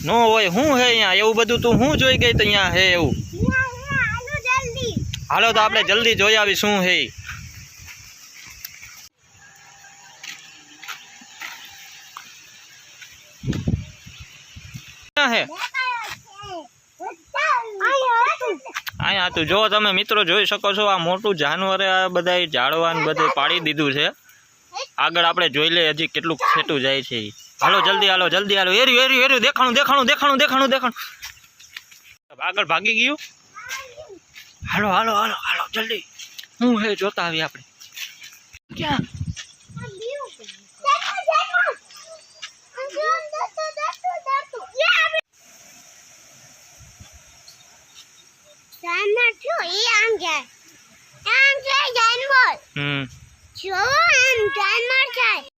નો હોય હું હે અહીંયા એવું બધું તું હું જોઈ ગઈ તો અહીંયા હે એવું હાલો તો આપણે જલ્દી જોઈ આવી શું હે હે અહીંયા તું જો તમે મિત્રો જોઈ શકો છો આ મોટું જાનવરે આ બધા ઝાડવાન બધે પાડી દીધું છે આગળ આપણે જોઈ લે હજી કેટલું છેટું જાય છે હાલો જલ્દી હાલો એર્યું એર્યું એર્યું દેખાણું આગળ ભાગી ગયું હાલો હાલો હાલો હાલો જલ્દી હું હે જોતા આવી આપણે ક્યાં जानवर क्यों ये आंगे जानवर हम्म